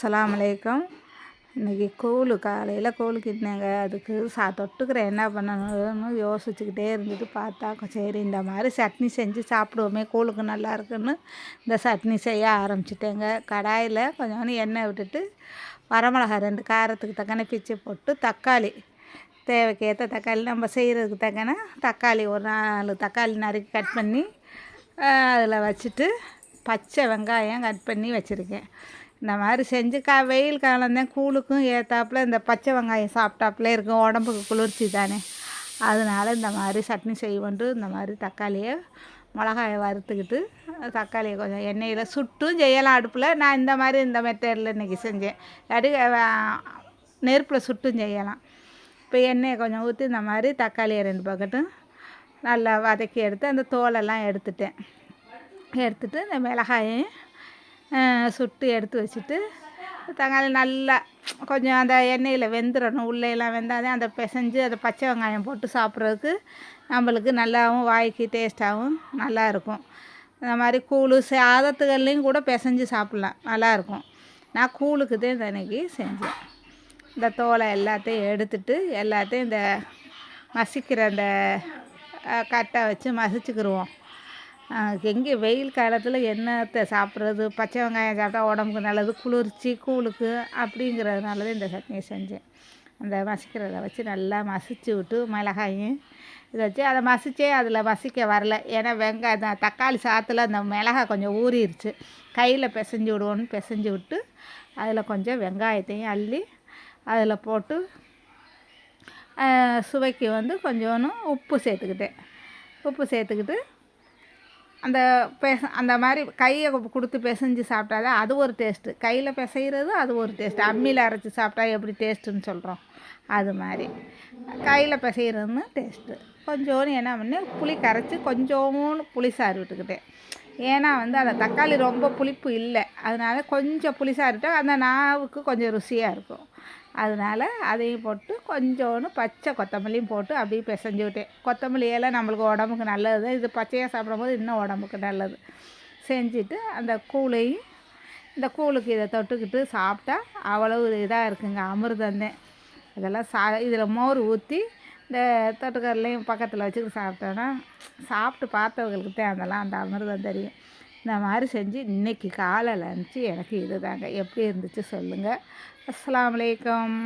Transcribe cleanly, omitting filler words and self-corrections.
அஸ்ஸலாமு அலைக்கும். இன்றைக்கி காலையில் கூழு கிட்டினேங்க. அதுக்கு தொட்டுக்கிற என்ன பண்ணணும்னு யோசிச்சுக்கிட்டே இருந்துட்டு பார்த்தா, சரி இந்த மாதிரி சட்னி செஞ்சு சாப்பிடுவோமே, கூழுக்கு நல்லா இருக்குன்னு இந்த சட்னி செய்ய ஆரம்பிச்சிட்டேங்க. கடாயில் கொஞ்சோண்டு எண்ணெய் விட்டுட்டு வரமிளகா 2 காரத்துக்கு தக்கன பிச்சு போட்டு, தக்காளி தேவைக்கு ஏற்ற தக்காளி, நம்ம செய்கிறதுக்கு தக்கன தக்காளி ஒரு 4 தக்காளி நறுக்கி கட் பண்ணி அதில் வச்சுட்டு, பச்சை வெங்காயம் கட் பண்ணி வச்சுருக்கேன். இந்த மாதிரி செஞ்சு வெயில் காலம்தான், கூழுக்கும் ஏற்றாப்புல இந்த பச்சை வெங்காயம் சாப்பிட்டாப்புல இருக்கும், உடம்புக்கு குளிர்ச்சி தானே. அதனால் இந்த மாதிரி சட்னி செய்வோன்ட்டு இந்த மாதிரி தக்காளியை மிளகாயை வறுத்துக்கிட்டு, தக்காளியை கொஞ்சம் எண்ணெயில் சுட்டும் செய்யலாம் அடுப்பில். நான் இந்த மெத்தடில் இன்றைக்கி செஞ்சேன். நெருப்பில் சுட்டும் செய்யலாம். இப்போ எண்ணெயை கொஞ்சம் ஊற்றி இந்த மாதிரி தக்காளியை 2 பக்கெட்டும் நல்லா வதக்கி எடுத்து அந்த தோலெல்லாம் எடுத்துட்டேன். எடுத்துட்டு இந்த மிளகாயையும் சுட்டு எடுத்து வச்சுட்டு, தக்காளி நல்லா கொஞ்சம் அந்த எண்ணெயில் வெந்துடணும். உள்ளேலாம் வெந்தாதான் அந்த பிசைஞ்சு அந்த பச்சை வெங்காயம் போட்டு சாப்பிட்றதுக்கு நம்மளுக்கு நல்லாவும் வாய்க்கு டேஸ்ட்டாகவும் நல்லாயிருக்கும். இந்த மாதிரி கூழ் சாதத்துகள்லேயும் கூட பிசைஞ்சு சாப்பிட்லாம், நல்லாயிருக்கும். நான் கூழுக்கு தான் இந்த அன்றைக்கி செஞ்சேன். இந்த தோலை எல்லாத்தையும் எடுத்துட்டு எல்லாத்தையும் இந்த மசிக்கிற அந்த கட்டை வச்சு மசிச்சுக்கிடுவோம். எங்கே வெயில் காலத்தில் என்னத்தை சாப்பிட்றது, பச்சை வெங்காயம் சாப்பிட்டா உடம்புக்கு நல்லது, குளிர்ச்சி கூழுக்கு அப்படிங்கிறதுனால தான் இந்த சட்னியை செஞ்சேன். அந்த மசிக்கிறத வச்சு நல்லா மசிச்சு விட்டு மிளகாயும் இதை வச்சு அதை மசித்தே அதில் மசிக்க வரல. ஏன்னா வெங்காயம் தக்காளி சாத்தில் அந்த மிளகாய் கொஞ்சம் ஊறிடுச்சு. கையில் பிசைஞ்சு விடுவோன்னு பிசைஞ்சு விட்டு அதில் கொஞ்சம் வெங்காயத்தையும் அள்ளி அதில் போட்டு சுவைக்கு கொஞ்சோன்னு உப்பு சேர்த்துக்கிட்டு அந்த மாதிரி கையை கொடுத்து பிசைஞ்சு சாப்பிட்டாதான் அது ஒரு டேஸ்ட்டு. கையில் பிசைகிறது அது ஒரு டேஸ்ட்டு. அம்மியில் அரைச்சி சாப்பிட்டா எப்படி டேஸ்ட்டுன்னு சொல்கிறோம், அது மாதிரி கையில் பிசைகிறதுன்னு டேஸ்ட்டு. கொஞ்சோன்னு என்ன பண்ணேன், புளி கரைச்சி கொஞ்சோன்னு புளிசாறு விட்டுக்கிட்டேன். ஏன்னா அந்த தக்காளி ரொம்ப புளிப்பு இல்லை, அதனால் கொஞ்சம் புளிசாறு விட்டால் அந்த நாவுக்கு கொஞ்சம் ருசியாக இருக்கும். அதனால் அதையும் போட்டு கொஞ்சோன்னு பச்சை கொத்தமல்லியும் போட்டு அப்படியே பிசைஞ்சு விட்டேன். கொத்தமல்லி எல்லாம் நம்மளுக்கு உடம்புக்கு நல்லது தான். இது பச்சையாக சாப்பிடும்போது இன்னும் உடம்புக்கு நல்லது. செஞ்சுட்டு அந்த கூழையும் இந்த கூழுக்கு இதை தொட்டுக்கிட்டு சாப்பிட்டா அவ்வளவு இதாக இருக்குங்க, அமிர்தந்தேன். இதெல்லாம் இதில் மோர் ஊற்றி இந்த தொட்டுக்கடலையும் பக்கத்தில் வச்சுக்கிட்டு சாப்பிட்டோன்னா, சாப்பிட்டு பார்த்தவங்களுக்கு தான் அதெல்லாம் அந்த அமிர்தம் தெரியும். இந்த மாதிரி செஞ்சு இன்றைக்கி காலை லன்ச்சு எனக்கு இது தாங்க. எப்படி இருந்துச்சு சொல்லுங்கள். அஸ்ஸலாமு அலைக்கும்.